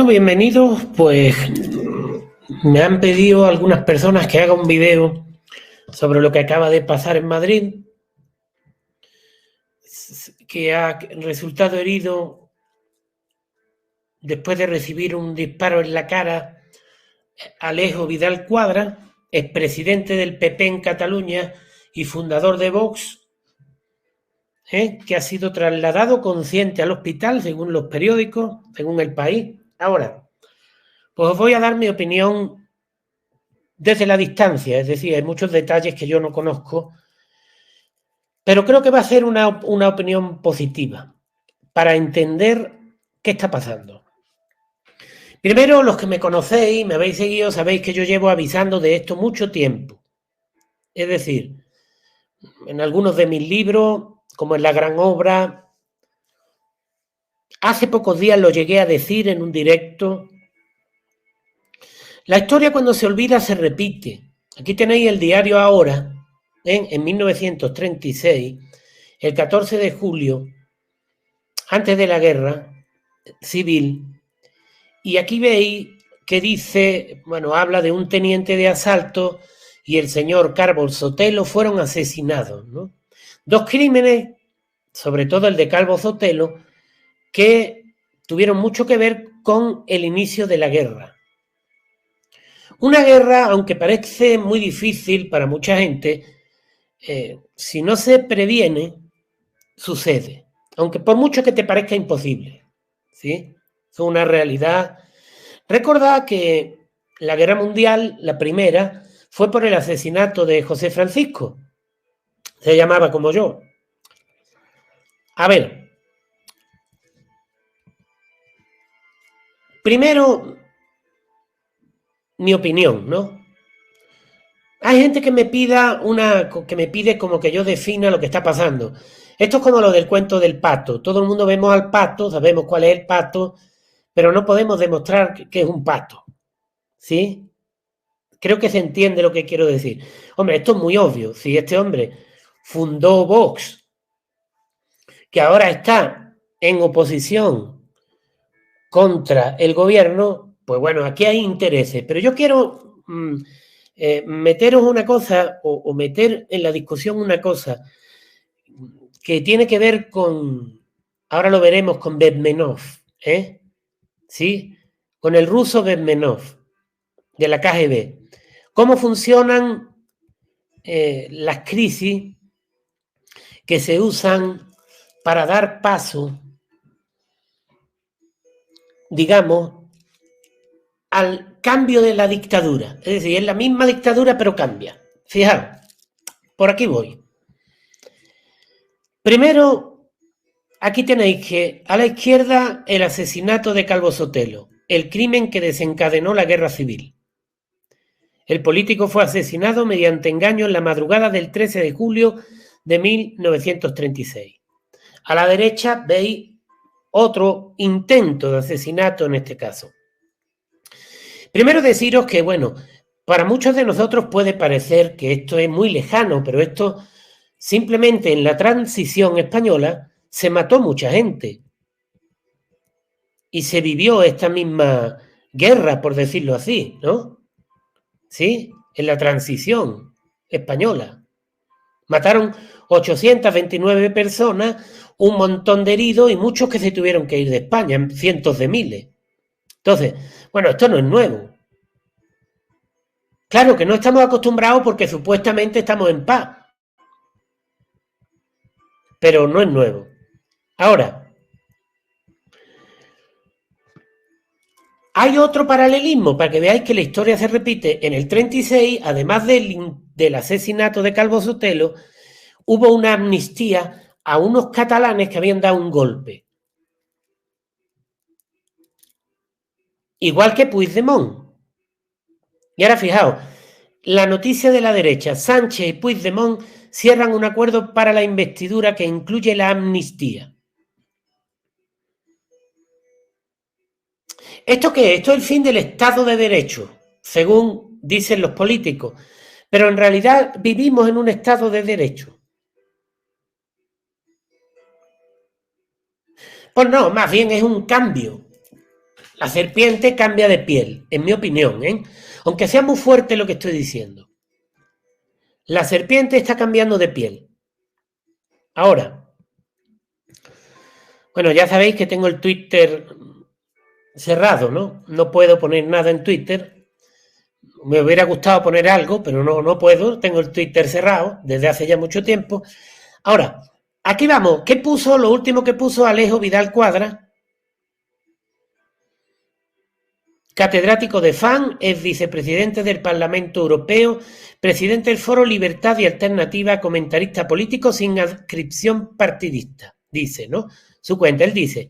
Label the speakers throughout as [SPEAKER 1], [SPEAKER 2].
[SPEAKER 1] Bueno, bienvenidos. Pues me han pedido algunas personas que haga un video sobre lo que acaba de pasar en Madrid, que ha resultado herido después de recibir un disparo en la cara Alejo Vidal Quadras, expresidente del PP en Cataluña y fundador de Vox, que ha sido trasladado consciente al hospital, según los periódicos, según El País. Ahora, pues os voy a dar mi opinión desde la distancia, es decir, hay muchos detalles que yo no conozco, pero creo que va a ser una opinión positiva para entender qué está pasando. Primero, los que me conocéis, me habéis seguido, sabéis que yo llevo avisando de esto mucho tiempo. Es decir, en algunos de mis libros, como en La Gran Obra, hace pocos días lo llegué a decir en un directo. La historia cuando se olvida se repite. Aquí tenéis el diario Ahora, en 1936, el 14 de julio, antes de la guerra civil, y aquí veis que dice, bueno, habla de un teniente de asalto y el señor Calvo Sotelo fueron asesinados, ¿no? Dos crímenes, sobre todo el de Calvo Sotelo, que tuvieron mucho que ver con el inicio de la guerra. Una guerra, aunque parece muy difícil para mucha gente, si no se previene, sucede. Aunque por mucho que te parezca imposible, ¿sí? Es una realidad. Recordad que la guerra mundial, la primera, fue por el asesinato de José Francisco. Se llamaba como yo. A ver, primero, mi opinión, ¿no? Hay gente que me pide como que yo defina lo que está pasando. Esto es como lo del cuento del pato. Todo el mundo vemos al pato, sabemos cuál es el pato, pero no podemos demostrar que es un pato, ¿sí? Creo que se entiende lo que quiero decir. Hombre, esto es muy obvio. Si este hombre fundó Vox, que ahora está en oposición contra el gobierno, pues bueno, aquí hay intereses. Pero yo quiero meteros una cosa o meter en la discusión una cosa que tiene que ver con, ahora lo veremos, con Bedmenov, ¿sí? Con el ruso Bedmenov de la KGB. ¿Cómo funcionan las crisis que se usan para dar paso, digamos, al cambio de la dictadura? Es decir, es la misma dictadura, pero cambia. Fijaros, por aquí voy. Primero, aquí tenéis que a la izquierda el asesinato de Calvo Sotelo, el crimen que desencadenó la guerra civil. El político fue asesinado mediante engaño en la madrugada del 13 de julio de 1936. A la derecha veis otro intento de asesinato en este caso. Primero deciros que, bueno, para muchos de nosotros puede parecer que esto es muy lejano, pero esto simplemente en la transición española se mató mucha gente y se vivió esta misma guerra, por decirlo así, ¿no? ¿Sí? En la transición española. Mataron 829 personas, un montón de heridos y muchos que se tuvieron que ir de España, cientos de miles. Entonces, bueno, esto no es nuevo. Claro que no estamos acostumbrados porque supuestamente estamos en paz, pero no es nuevo. Ahora, hay otro paralelismo para que veáis que la historia se repite. En el 36, además del asesinato de Calvo Sotelo, hubo una amnistía a unos catalanes que habían dado un golpe. Igual que Puigdemont. Y ahora fijaos, la noticia de la derecha, Sánchez y Puigdemont cierran un acuerdo para la investidura que incluye la amnistía. ¿Esto qué es? Esto es el fin del Estado de Derecho, según dicen los políticos. Pero en realidad vivimos en un Estado de Derecho. Pues no, más bien es un cambio. La serpiente cambia de piel, en mi opinión, ¿eh? Aunque sea muy fuerte lo que estoy diciendo. La serpiente está cambiando de piel. Ahora, bueno, ya sabéis que tengo el Twitter cerrado, ¿no? No puedo poner nada en Twitter. Me hubiera gustado poner algo, pero no puedo. Tengo el Twitter cerrado desde hace ya mucho tiempo. Ahora, aquí vamos. ¿Qué puso? Lo último que puso Alejo Vidal Cuadra, catedrático de FAN, es vicepresidente del Parlamento Europeo, presidente del Foro Libertad y Alternativa, comentarista político sin adscripción partidista. Dice, ¿no? Su cuenta, él dice: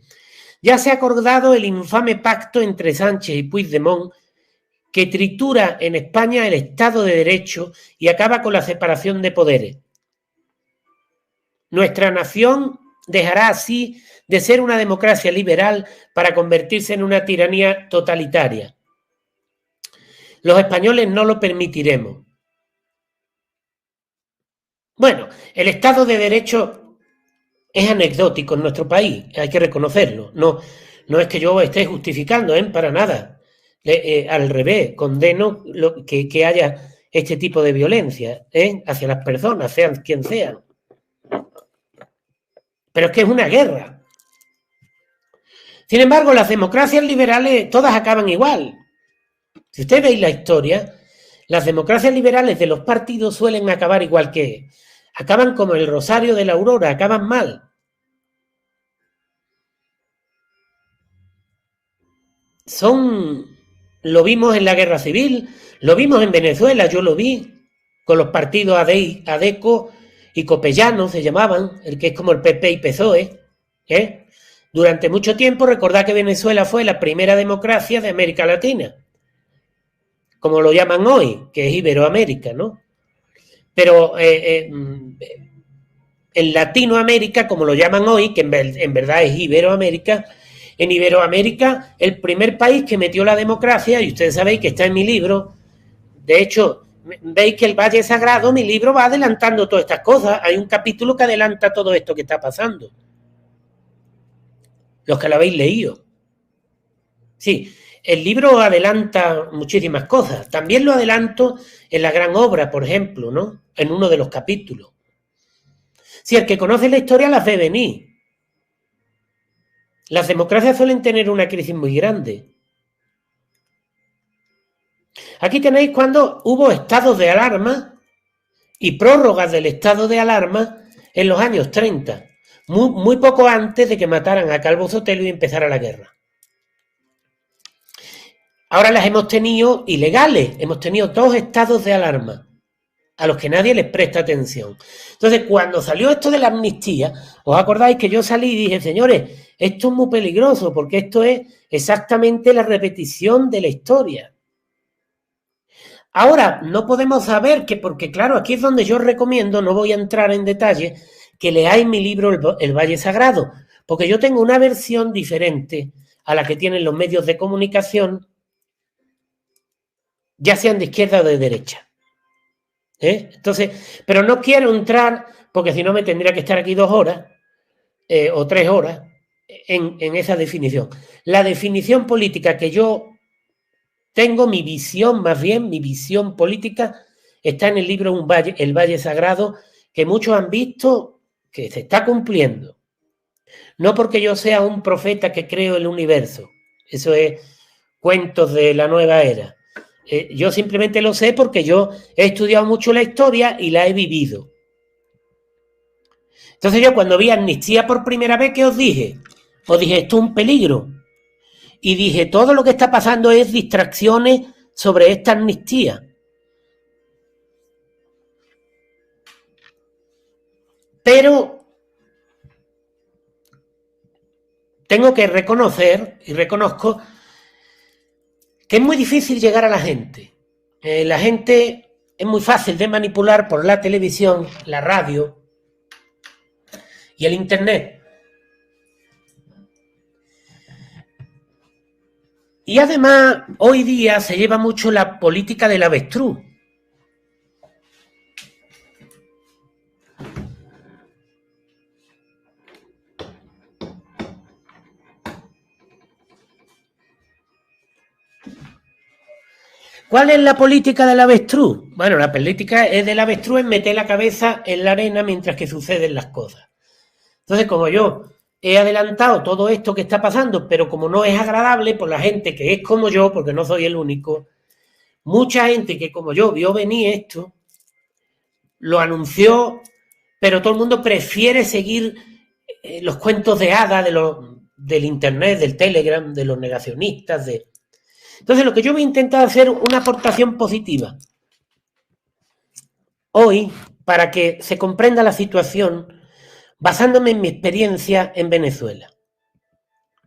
[SPEAKER 1] ya se ha acordado el infame pacto entre Sánchez y Puigdemont que tritura en España el Estado de Derecho y acaba con la separación de poderes. Nuestra nación dejará así de ser una democracia liberal para convertirse en una tiranía totalitaria. Los españoles no lo permitiremos. Bueno, el Estado de Derecho es anecdótico en nuestro país, hay que reconocerlo. No es que yo esté justificando, para nada. Al revés, condeno que haya este tipo de violencia hacia las personas, sean quien sean. Pero es que es una guerra. Sin embargo, las democracias liberales todas acaban igual. Si usted veis la historia, las democracias liberales de los partidos suelen acabar igual que... Acaban como el rosario de la aurora, acaban mal. Lo vimos en la guerra civil, lo vimos en Venezuela, yo lo vi, con los partidos ADECO y Copellano se llamaban, el que es como el PP y PSOE. Durante mucho tiempo, recordad que Venezuela fue la primera democracia de América Latina, como lo llaman hoy, que es Iberoamérica, ¿no? Pero en Latinoamérica, como lo llaman hoy, que en verdad es Iberoamérica, en Iberoamérica, el primer país que metió la democracia, y ustedes sabéis que está en mi libro, de hecho, veis que el Valle Sagrado, mi libro va adelantando todas estas cosas, hay un capítulo que adelanta todo esto que está pasando. Los que lo habéis leído. Sí, el libro adelanta muchísimas cosas. También lo adelanto en la gran obra, por ejemplo, ¿no? En uno de los capítulos. Si el que conoce la historia las ve venir. Las democracias suelen tener una crisis muy grande. Aquí tenéis cuando hubo estados de alarma y prórrogas del estado de alarma en los años 30, muy poco antes de que mataran a Calvo Sotelo y empezara la guerra. Ahora las hemos tenido ilegales, hemos tenido 2 estados de alarma a los que nadie les presta atención. Entonces, cuando salió esto de la amnistía, ¿os acordáis que yo salí y dije, señores, esto es muy peligroso porque esto es exactamente la repetición de la historia? Ahora, no podemos saber que, porque claro, aquí es donde yo recomiendo, no voy a entrar en detalle, que leáis mi libro El Valle Sagrado, porque yo tengo una versión diferente a la que tienen los medios de comunicación, ya sean de izquierda o de derecha. Entonces, pero no quiero entrar, porque si no me tendría que estar aquí 2 horas o 3 horas en esa definición. La definición política que yo tengo, mi visión, más bien, mi visión política, está en el libro El Valle Sagrado, que muchos han visto que se está cumpliendo. No porque yo sea un profeta que creo el universo, eso es cuentos de la nueva era. Yo simplemente lo sé porque yo he estudiado mucho la historia y la he vivido. Entonces yo cuando vi Amnistía por primera vez, ¿qué os dije? Os dije, esto es un peligro. Y dije, todo lo que está pasando es distracciones sobre esta amnistía. Pero tengo que reconocer, y reconozco, que es muy difícil llegar a la gente. La gente es muy fácil de manipular por la televisión, la radio y el internet. Y además, hoy día se lleva mucho la política del avestruz. ¿Cuál es la política del avestruz? Bueno, la política del avestruz es meter la cabeza en la arena mientras que suceden las cosas. Entonces, como yo he adelantado todo esto que está pasando, pero como no es agradable por la gente que es como yo, porque no soy el único, mucha gente que como yo vio venir esto, lo anunció, pero todo el mundo prefiere seguir los cuentos de hadas del internet, del Telegram, de los negacionistas. Entonces, lo que yo voy a intentar hacer una aportación positiva hoy para que se comprenda la situación basándome en mi experiencia en Venezuela.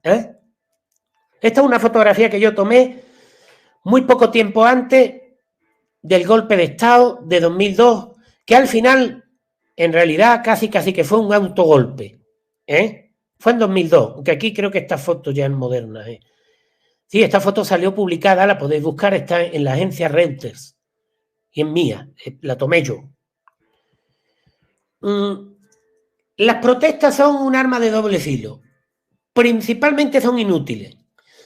[SPEAKER 1] Esta es una fotografía que yo tomé muy poco tiempo antes del golpe de Estado de 2002, que al final, en realidad, casi que fue un autogolpe. Fue en 2002, aunque aquí creo que esta foto ya es moderna. Sí, esta foto salió publicada, la podéis buscar, está en la agencia Reuters y es mía, la tomé yo. Las protestas son un arma de doble filo. Principalmente son inútiles.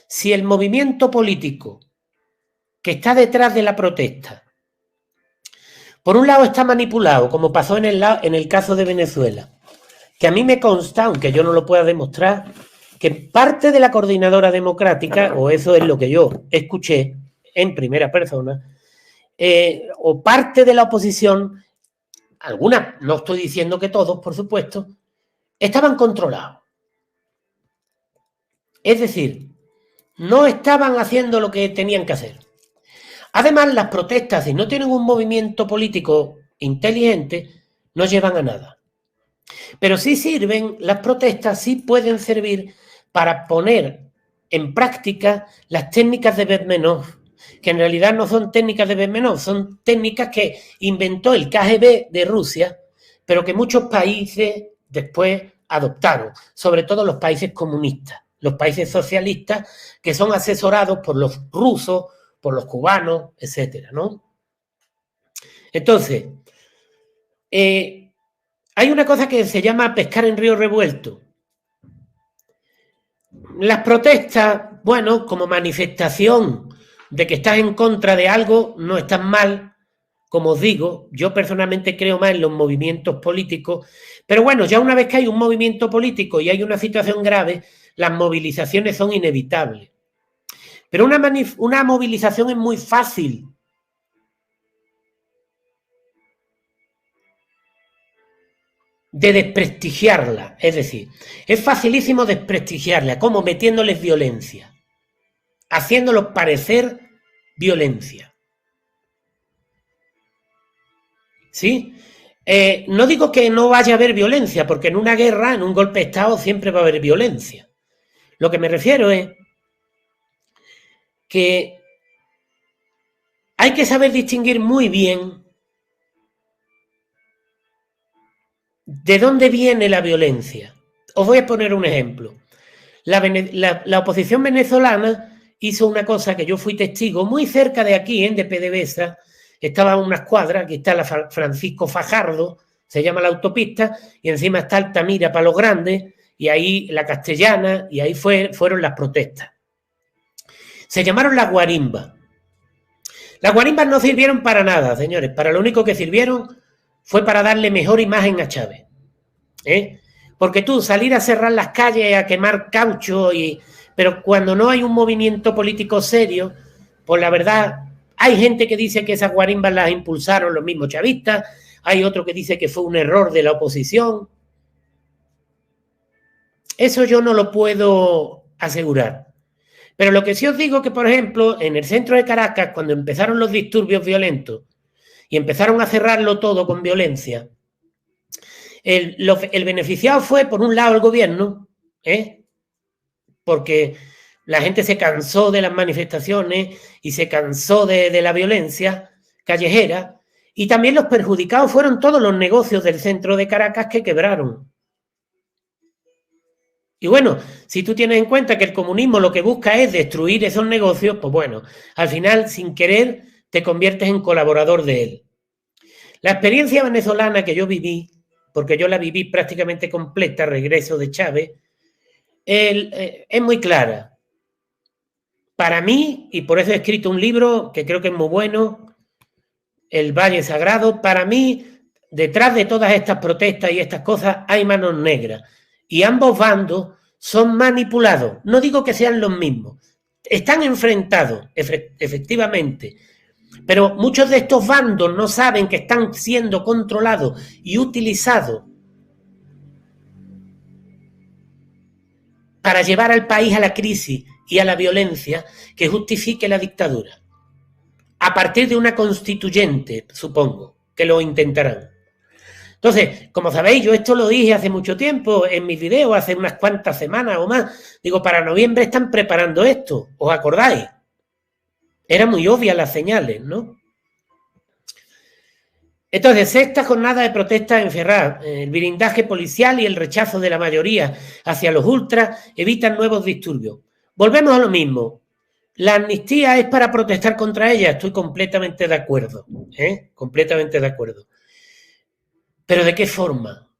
[SPEAKER 1] Si el movimiento político que está detrás de la protesta, por un lado está manipulado, como pasó en el caso de Venezuela, que a mí me consta, aunque yo no lo pueda demostrar, que parte de la coordinadora democrática, o eso es lo que yo escuché en primera persona, o parte de la oposición, algunas, no estoy diciendo que todos, por supuesto, estaban controlados. Es decir, no estaban haciendo lo que tenían que hacer. Además, las protestas, si no tienen un movimiento político inteligente, no llevan a nada. Pero sí sirven, las protestas sí pueden servir para poner en práctica las técnicas de Bedmenov, que en realidad no son técnicas de Bedmenov, son técnicas que inventó el KGB de Rusia, pero que muchos países después adoptaron, sobre todo los países comunistas, los países socialistas, que son asesorados por los rusos, por los cubanos, etcétera, ¿no? Entonces, hay una cosa que se llama pescar en río revuelto. Las protestas, bueno, como manifestación de que estás en contra de algo, no están mal. Como os digo, yo personalmente creo más en los movimientos políticos, pero bueno, ya una vez que hay un movimiento político y hay una situación grave, las movilizaciones son inevitables. Pero una movilización es muy fácil. De desprestigiarla, es decir, es facilísimo desprestigiarla, como metiéndoles violencia, haciéndolos parecer violencia. ¿Sí? No digo que no vaya a haber violencia, porque en una guerra, en un golpe de Estado, siempre va a haber violencia. Lo que me refiero es que hay que saber distinguir muy bien de dónde viene la violencia. Os voy a poner un ejemplo. La oposición venezolana hizo una cosa que yo fui testigo muy cerca de aquí, de PDVSA, estaba a unas cuadras, aquí está la Francisco Fajardo, se llama la autopista, y encima está Altamira para los grandes, y ahí la Castellana, y ahí fueron las protestas. Se llamaron las guarimbas. Las guarimbas no sirvieron para nada, señores, para lo único que sirvieron fue para darle mejor imagen a Chávez. Porque tú salir a cerrar las calles, a quemar caucho, pero cuando no hay un movimiento político serio, pues la verdad, hay gente que dice que esas guarimbas las impulsaron los mismos chavistas, hay otro que dice que fue un error de la oposición. Eso yo no lo puedo asegurar. Pero lo que sí os digo es que, por ejemplo, en el centro de Caracas, cuando empezaron los disturbios violentos y empezaron a cerrarlo todo con violencia, el beneficiado fue, por un lado, el gobierno, porque la gente se cansó de las manifestaciones y se cansó de la violencia callejera, y también los perjudicados fueron todos los negocios del centro de Caracas que quebraron. Y bueno, si tú tienes en cuenta que el comunismo lo que busca es destruir esos negocios, pues bueno, al final, sin querer, te conviertes en colaborador de él. La experiencia venezolana que yo viví, porque yo la viví prácticamente completa, regreso de Chávez, es muy clara. Para mí, y por eso he escrito un libro que creo que es muy bueno, El Valle Sagrado, para mí, detrás de todas estas protestas y estas cosas hay manos negras. Y ambos bandos son manipulados. No digo que sean los mismos. Están enfrentados, efectivamente. Pero muchos de estos bandos no saben que están siendo controlados y utilizados para llevar al país a la crisis y a la violencia que justifique la dictadura. A partir de una constituyente, supongo, que lo intentarán. Entonces, como sabéis, yo esto lo dije hace mucho tiempo en mis videos, hace unas cuantas semanas o más. Digo, para noviembre están preparando esto, ¿os acordáis? Eran muy obvias las señales, ¿no? Entonces, sexta jornada de protesta en Ferraz, el blindaje policial y el rechazo de la mayoría hacia los ultras evitan nuevos disturbios. Volvemos a lo mismo. La amnistía es para protestar contra ella, estoy completamente de acuerdo, completamente de acuerdo. ¿Pero de qué forma?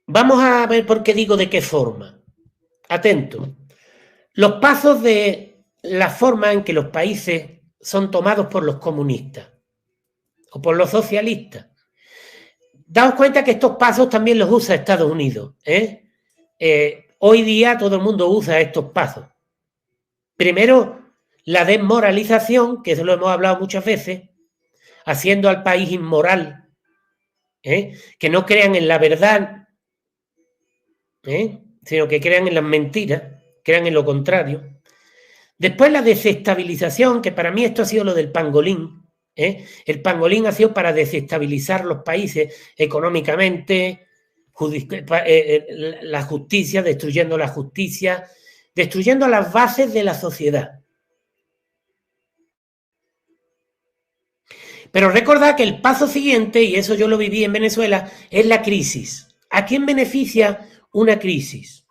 [SPEAKER 1] Vamos a ver por qué digo de qué forma. Atento. Los pasos de la forma en que los países son tomados por los comunistas o por los socialistas. Daos cuenta que estos pasos también los usa Estados Unidos. Hoy día todo el mundo usa estos pasos. Primero, la desmoralización, que eso lo hemos hablado muchas veces, haciendo al país inmoral, que no crean en la verdad, sino que crean en las mentiras, crean en lo contrario. Después la desestabilización, que para mí esto ha sido lo del pangolín. El pangolín ha sido para desestabilizar los países económicamente, la justicia, destruyendo la justicia, destruyendo las bases de la sociedad. Pero recordad que el paso siguiente, y eso yo lo viví en Venezuela, es la crisis. ¿A quién beneficia una crisis?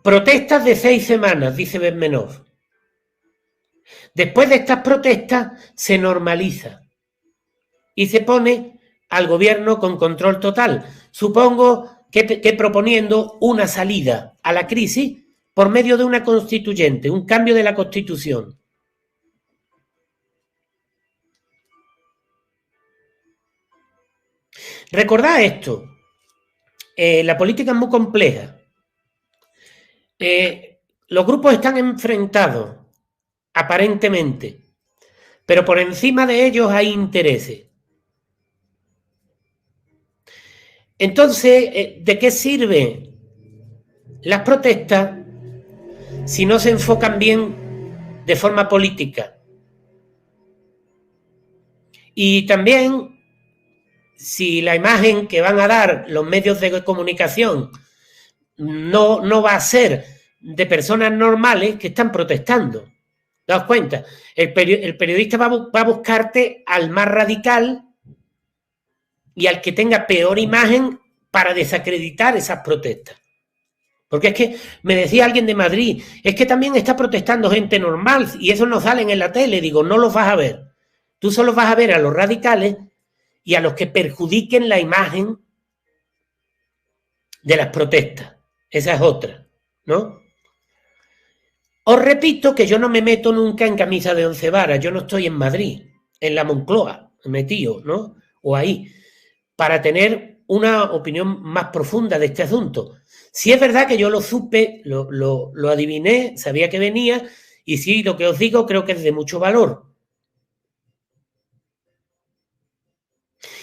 [SPEAKER 1] Protestas de 6 semanas, dice Bermenov. Después de estas protestas se normaliza y se pone al gobierno con control total. Supongo que proponiendo una salida a la crisis por medio de una constituyente, un cambio de la Constitución. Recordad esto, la política es muy compleja. Los grupos están enfrentados, aparentemente, pero por encima de ellos hay intereses. Entonces, ¿de qué sirven las protestas si no se enfocan bien de forma política? Y también, si la imagen que van a dar los medios de comunicación no va a ser de personas normales que están protestando. ¿Daos cuenta? El periodista va a buscarte al más radical y al que tenga peor imagen para desacreditar esas protestas. Porque es que me decía alguien de Madrid, es que también está protestando gente normal y esos no salen en la tele. Digo, no los vas a ver. Tú solo vas a ver a los radicales y a los que perjudiquen la imagen de las protestas. Esa es otra, ¿no? Os repito que yo no me meto nunca en camisa de 11 varas. Yo no estoy en Madrid, en la Moncloa, metido, ¿no? O ahí, para tener una opinión más profunda de este asunto. Si es verdad que yo lo supe, lo adiviné, sabía que venía, y sí, lo que os digo creo que es de mucho valor.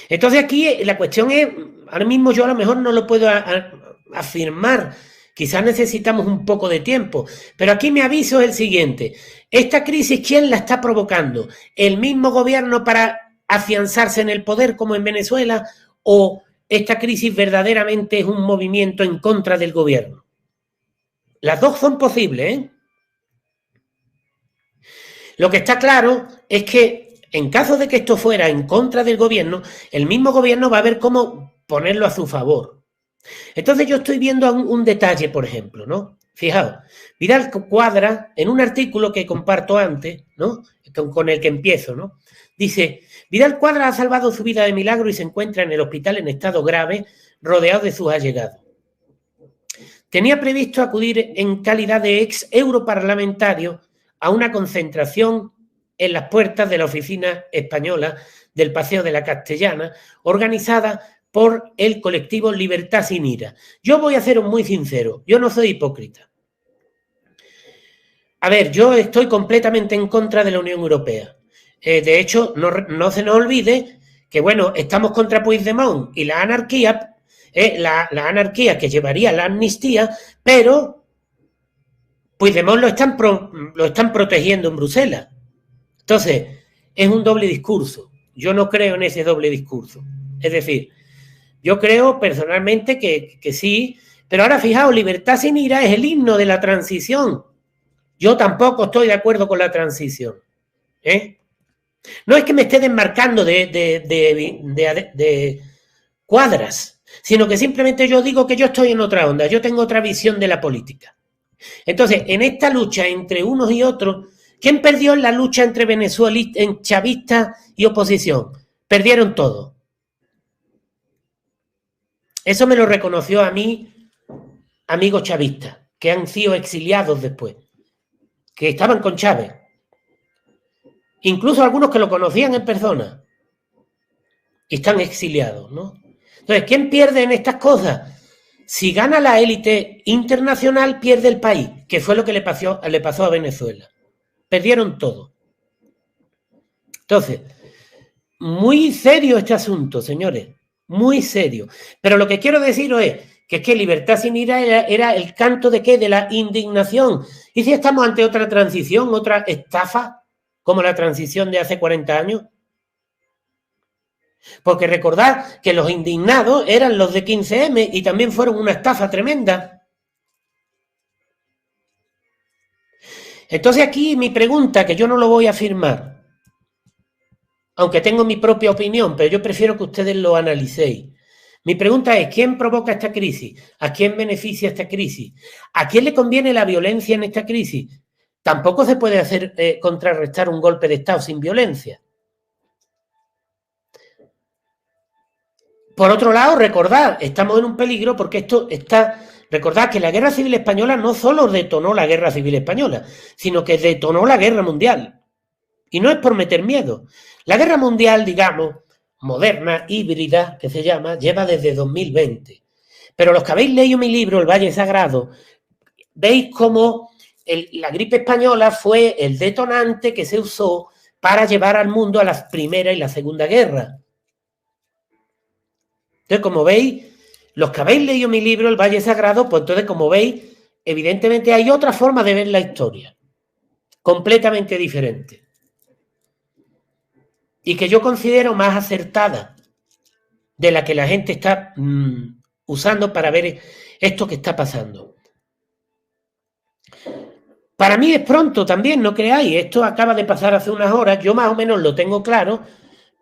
[SPEAKER 1] Entonces aquí la cuestión es, ahora mismo yo a lo mejor no lo puedo afirmar, quizás necesitamos un poco de tiempo, pero aquí mi aviso es el siguiente. Esta crisis, ¿quién la está provocando? ¿El mismo gobierno para afianzarse en el poder como en Venezuela o esta crisis verdaderamente es un movimiento en contra del gobierno? Las dos son posibles, ¿eh? Lo que está claro es que en caso de que esto fuera en contra del gobierno, el mismo gobierno va a ver cómo ponerlo a su favor. Entonces yo estoy viendo un detalle, por ejemplo, ¿no? Fijaos, Vidal Cuadra, en un artículo que comparto antes, ¿no? Con el que empiezo, ¿no? Dice, Vidal Cuadra ha salvado su vida de milagro y se encuentra en el hospital en estado grave, rodeado de sus allegados. tenía previsto acudir en calidad de ex europarlamentario a una concentración en las puertas de la oficina española del Paseo de la Castellana, organizada por el colectivo Libertad Sin Ira. Yo voy a seros muy sincero, yo no soy hipócrita. A ver, yo estoy completamente en contra de la Unión Europea. De hecho, no se nos olvide que, bueno, estamos contra Puigdemont y la anarquía que llevaría a la amnistía, pero Puigdemont lo están protegiendo en Bruselas. Entonces, es un doble discurso. Yo no creo en ese doble discurso. Es decir, yo creo personalmente que sí, pero ahora fijaos, Libertad Sin Ira es el himno de la transición. Yo tampoco estoy de acuerdo con la transición. No es que me esté desmarcando de cuadras, sino que simplemente yo digo que yo estoy en otra onda, yo tengo otra visión de la política. Entonces, en esta lucha entre unos y otros, ¿quién perdió en la lucha entre venezuelistas, en chavistas y oposición? Perdieron todos. Eso me lo reconoció a mí, amigos chavistas, que han sido exiliados después, que estaban con Chávez. Incluso algunos que lo conocían en persona. Y están exiliados, ¿no? Entonces, ¿quién pierde en estas cosas? Si gana la élite internacional, pierde el país, que fue lo que le pasó a Venezuela. Perdieron todo. Entonces, muy serio este asunto, señores. Muy serio. Pero lo que quiero deciros es que Libertad Sin Ira era el canto de ¿qué? De la indignación. ¿Y si estamos ante otra transición, otra estafa, como la transición de hace 40 años? Porque recordad que los indignados eran los de 15M y también fueron una estafa tremenda. Entonces aquí mi pregunta, que yo no lo voy a afirmar, aunque tengo mi propia opinión, pero yo prefiero que ustedes lo analicéis. Mi pregunta es, ¿quién provoca esta crisis? ¿A quién beneficia esta crisis? ¿A quién le conviene la violencia en esta crisis? Tampoco se puede hacer contrarrestar un golpe de Estado sin violencia. Por otro lado, recordad, estamos en un peligro porque esto está... Recordad que la Guerra Civil Española no solo detonó la Guerra Civil Española, sino que detonó la Guerra Mundial. Y no es por meter miedo. La Guerra Mundial, digamos, moderna, híbrida, que se llama, lleva desde 2020. Pero los que habéis leído mi libro, El Valle Sagrado, veis cómo la gripe española fue el detonante que se usó para llevar al mundo a la Primera y la Segunda Guerra. Entonces, como veis, los que habéis leído mi libro, El Valle Sagrado, pues entonces, como veis, evidentemente hay otra forma de ver la historia, completamente diferente. Y que yo considero más acertada de la que la gente está usando para ver esto que está pasando. Para mí es pronto también, no creáis, esto acaba de pasar hace unas horas, yo más o menos lo tengo claro,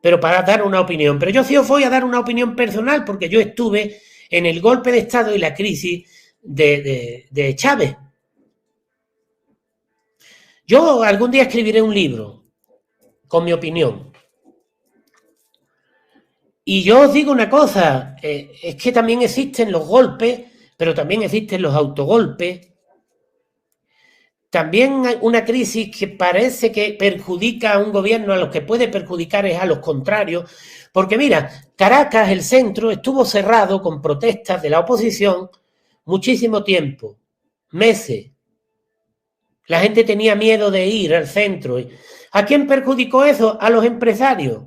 [SPEAKER 1] pero para dar una opinión. Pero yo sí os voy a dar una opinión personal porque yo estuve en el golpe de Estado y la crisis de Chávez. Yo algún día escribiré un libro con mi opinión. Y yo os digo una cosa, es que también existen los golpes, pero también existen los autogolpes. También hay una crisis que parece que perjudica a un gobierno, a los que puede perjudicar es a los contrarios. Porque mira, Caracas, el centro, estuvo cerrado con protestas de la oposición muchísimo tiempo, meses. La gente tenía miedo de ir al centro. ¿A quién perjudicó eso? A los empresarios.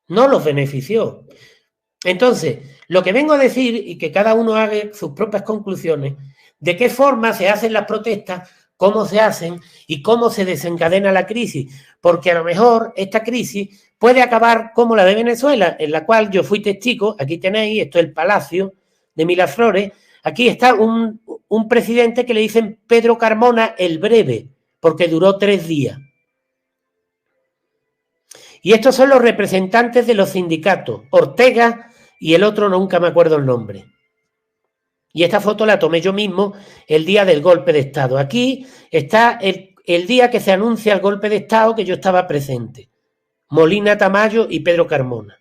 [SPEAKER 1] No los benefició. Entonces, lo que vengo a decir, y que cada uno haga sus propias conclusiones, de qué forma se hacen las protestas, cómo se hacen y cómo se desencadena la crisis. Porque a lo mejor esta crisis puede acabar como la de Venezuela, en la cual yo fui testigo. Aquí tenéis, esto es el Palacio de Miraflores. Aquí está un presidente que le dicen Pedro Carmona el Breve, porque duró 3 días. Y estos son los representantes de los sindicatos, Ortega y el otro nunca me acuerdo el nombre. Y esta foto la tomé yo mismo el día del golpe de Estado. Aquí está el día que se anuncia el golpe de Estado que yo estaba presente. Molina Tamayo y Pedro Carmona.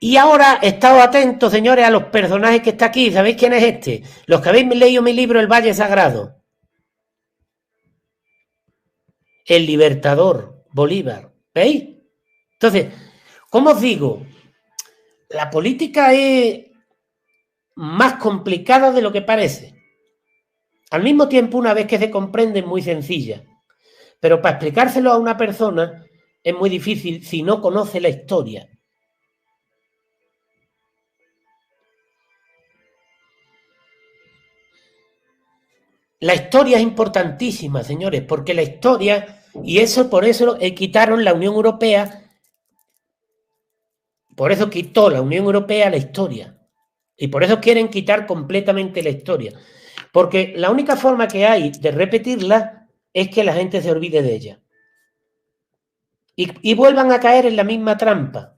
[SPEAKER 1] Y ahora, estado atentos, señores, a los personajes que está aquí. ¿Sabéis quién es este? Los que habéis leído mi libro, El Valle Sagrado. El Libertador, Bolívar. ¿Veis? Entonces, ¿cómo os digo? La política es más complicada de lo que parece. Al mismo tiempo, una vez que se comprende, es muy sencilla. Pero para explicárselo a una persona es muy difícil si no conoce la historia. La historia es importantísima, señores, porque la historia, y eso por eso quitaron la Unión Europea, por eso quitó la Unión Europea la historia. Y por eso quieren quitar completamente la historia. Porque la única forma que hay de repetirla es que la gente se olvide de ella. Y vuelvan a caer en la misma trampa.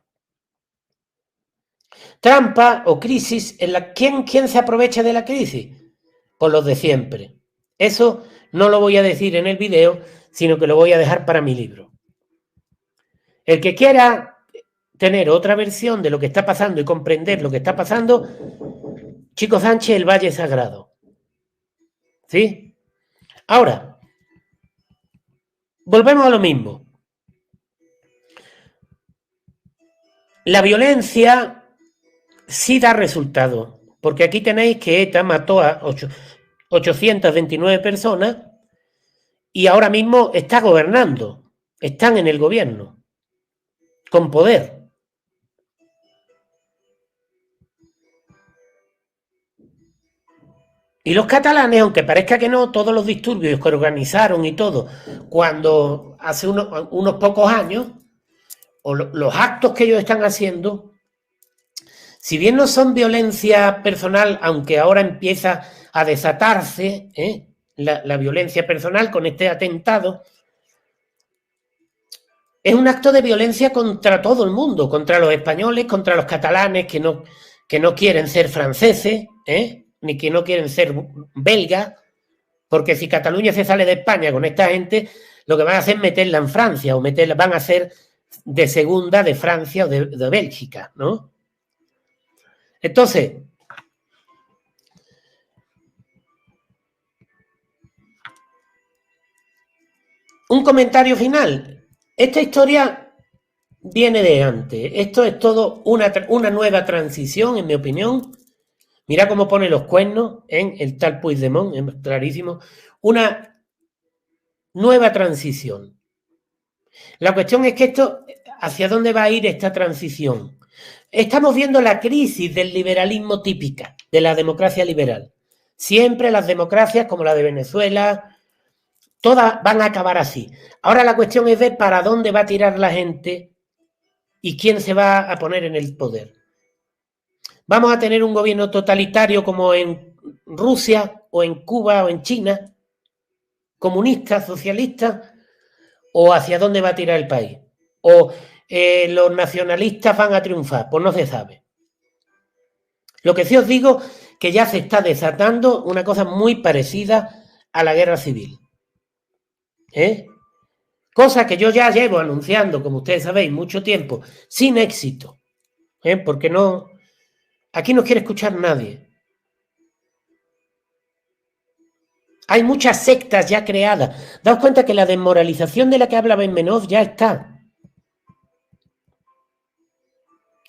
[SPEAKER 1] Trampa o crisis en la ¿quién se aprovecha de la crisis? Pues los de siempre. Eso no lo voy a decir en el video, sino que lo voy a dejar para mi libro. El que quiera tener otra versión de lo que está pasando y comprender lo que está pasando, Chico Sánchez, El Valle Sagrado. ¿Sí? Ahora, volvemos a lo mismo. La violencia sí da resultado, porque aquí tenéis que ETA mató a 829 personas y ahora mismo está gobernando, están en el gobierno, con poder. Y los catalanes, aunque parezca que no, todos los disturbios que organizaron y todo, cuando hace unos pocos años, o los actos que ellos están haciendo, si bien no son violencia personal, aunque ahora empieza a desatarse la violencia personal con este atentado, es un acto de violencia contra todo el mundo, contra los españoles, contra los catalanes que no quieren ser franceses, ni que no quieren ser belgas, porque si Cataluña se sale de España con esta gente, lo que van a hacer es meterla en Francia, o van a ser de segunda de Francia o de Bélgica, ¿no? Entonces, un comentario final. Esta historia viene de antes. Esto es todo una nueva transición, en mi opinión. Mira cómo pone los cuernos en el tal Puigdemont, es clarísimo. Una nueva transición. La cuestión es que esto, ¿hacia dónde va a ir esta transición? Estamos viendo la crisis del liberalismo típica, de la democracia liberal. Siempre las democracias, como la de Venezuela, todas van a acabar así. Ahora la cuestión es ver para dónde va a tirar la gente y quién se va a poner en el poder. ¿Vamos a tener un gobierno totalitario como en Rusia o en Cuba o en China? ¿Comunista, socialista? ¿O hacia dónde va a tirar el país? ¿O los nacionalistas van a triunfar? Pues no se sabe. Lo que sí os digo que ya se está desatando una cosa muy parecida a la guerra civil. Cosa que yo ya llevo anunciando, como ustedes sabéis, mucho tiempo, sin éxito. Porque no, aquí no quiere escuchar nadie. Hay muchas sectas ya creadas. Daos cuenta que la desmoralización de la que habla Benmenov ya está.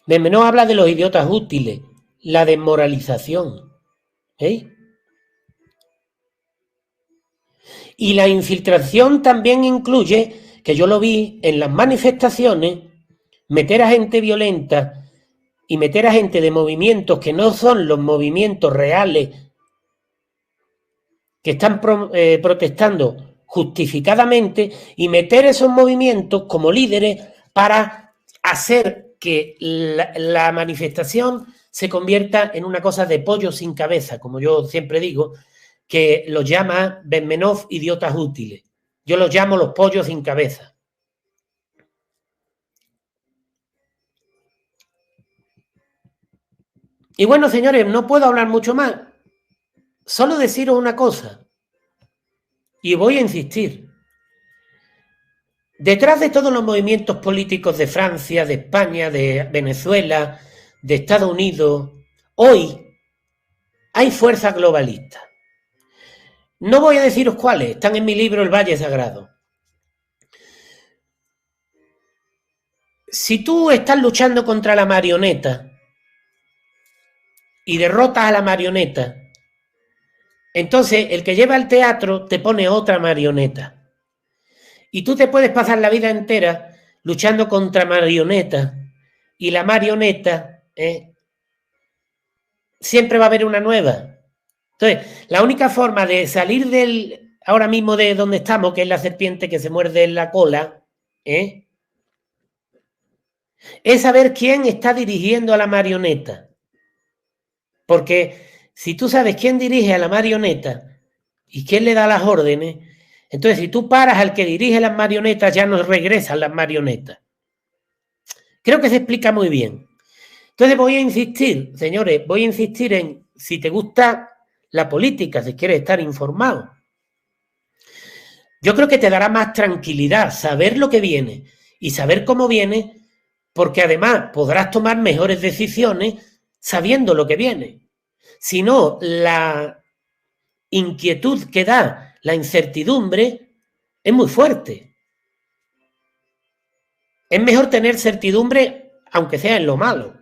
[SPEAKER 1] Benmenov habla de los idiotas útiles, la desmoralización. Y la infiltración también incluye, que yo lo vi en las manifestaciones, meter a gente violenta y meter a gente de movimientos que no son los movimientos reales que están protestando justificadamente, y meter esos movimientos como líderes para hacer que la manifestación se convierta en una cosa de pollo sin cabeza, como yo siempre digo, que los llama Benmenov idiotas útiles. Yo los llamo los pollos sin cabeza. Y bueno, señores, no puedo hablar mucho más. Solo deciros una cosa, y voy a insistir. Detrás de todos los movimientos políticos de Francia, de España, de Venezuela, de Estados Unidos, hoy hay fuerzas globalistas. No voy a deciros cuáles, están en mi libro El Valle Sagrado. Si tú estás luchando contra la marioneta y derrotas a la marioneta, entonces el que lleva al teatro te pone otra marioneta. Y tú te puedes pasar la vida entera luchando contra marionetas y la marioneta siempre va a haber una nueva. Entonces, la única forma de salir ahora mismo de donde estamos, que es la serpiente que se muerde en la cola, es saber quién está dirigiendo a la marioneta. Porque si tú sabes quién dirige a la marioneta y quién le da las órdenes, entonces si tú paras al que dirige las marionetas, ya no regresan las marionetas. Creo que se explica muy bien. Entonces voy a insistir, señores, en, si te gusta la política, si quieres estar informado, yo creo que te dará más tranquilidad saber lo que viene y saber cómo viene, porque además podrás tomar mejores decisiones sabiendo lo que viene. Si no, la inquietud que da la incertidumbre es muy fuerte. Es mejor tener certidumbre, aunque sea en lo malo.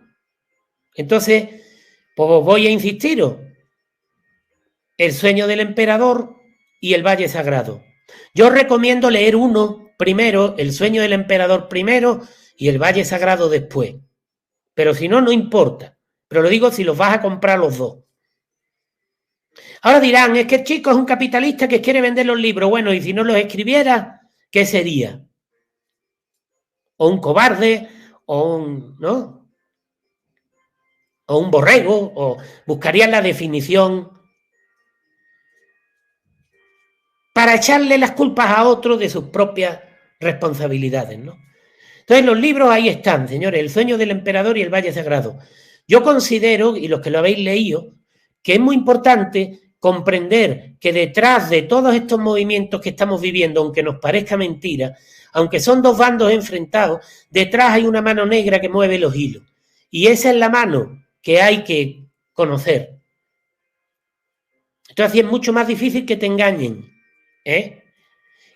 [SPEAKER 1] Entonces, pues voy a insistiros. El sueño del emperador y el Valle Sagrado. Yo os recomiendo leer uno primero, el sueño del emperador primero y el Valle Sagrado después. Pero si no, no importa. Pero lo digo si los vas a comprar los dos. Ahora dirán, es que el chico es un capitalista que quiere vender los libros. Bueno, y si no los escribiera, ¿qué sería? O un cobarde, o un, ¿no? O un borrego, o buscarían la definición para echarle las culpas a otro de sus propias responsabilidades, ¿no? Entonces los libros ahí están, señores, El sueño del emperador y el Valle Sagrado. Yo considero, y los que lo habéis leído, que es muy importante comprender que detrás de todos estos movimientos que estamos viviendo, aunque nos parezca mentira, aunque son dos bandos enfrentados, detrás hay una mano negra que mueve los hilos. Y esa es la mano que hay que conocer. Entonces es mucho más difícil que te engañen.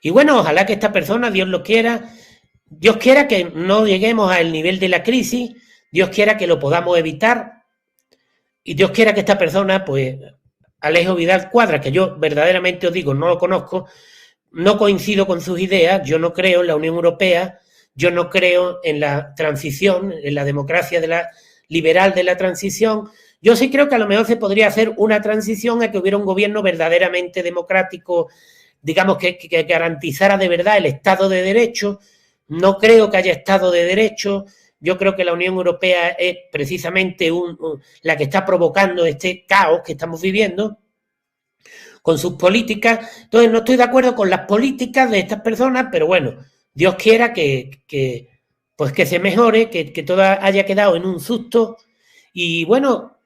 [SPEAKER 1] Y bueno, ojalá que esta persona, Dios lo quiera, Dios quiera que no lleguemos al nivel de la crisis, Dios quiera que lo podamos evitar y Dios quiera que esta persona, pues, Alejo Vidal Cuadras, que yo verdaderamente os digo, no lo conozco, no coincido con sus ideas, yo no creo en la Unión Europea, yo no creo en la transición, en la democracia liberal de la transición. Yo sí creo que a lo mejor se podría hacer una transición a que hubiera un gobierno verdaderamente democrático, digamos, que garantizara de verdad el Estado de Derecho. No creo que haya Estado de Derecho. Yo creo que la Unión Europea es precisamente la que está provocando este caos que estamos viviendo con sus políticas. Entonces no estoy de acuerdo con las políticas de estas personas, pero bueno, Dios quiera que se mejore, que todo haya quedado en un susto. Y bueno,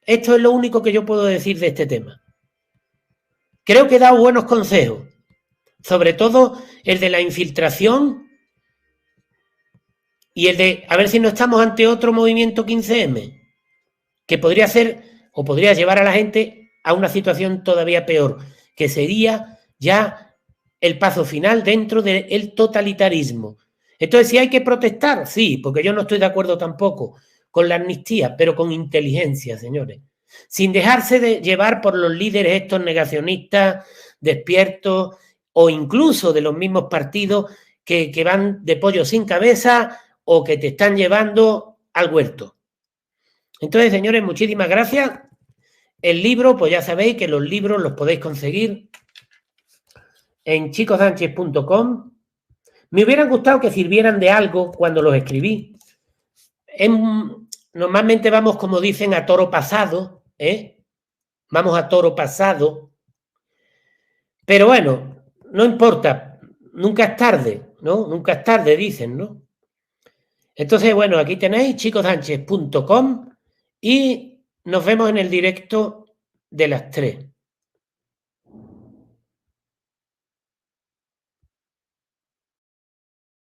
[SPEAKER 1] esto es lo único que yo puedo decir de este tema. Creo que he dado buenos consejos, sobre todo el de la infiltración y el de a ver si no estamos ante otro movimiento 15M, que podría ser o podría llevar a la gente a una situación todavía peor, que sería ya el paso final dentro del totalitarismo. Entonces, si hay que protestar, sí, porque yo no estoy de acuerdo tampoco con la amnistía, pero con inteligencia, señores. Sin dejarse de llevar por los líderes estos negacionistas, despiertos, o incluso de los mismos partidos que van de pollo sin cabeza o que te están llevando al huerto. Entonces, señores, muchísimas gracias. El libro, pues ya sabéis que los libros los podéis conseguir en chicosanchez.com. Me hubieran gustado que sirvieran de algo cuando los escribí. Normalmente vamos, como dicen, a toro pasado, Vamos a toro pasado. Pero bueno, no importa, nunca es tarde, ¿no? Nunca es tarde, dicen, ¿no? Entonces, bueno, aquí tenéis chicosanchez.com y nos vemos en el directo de las 3.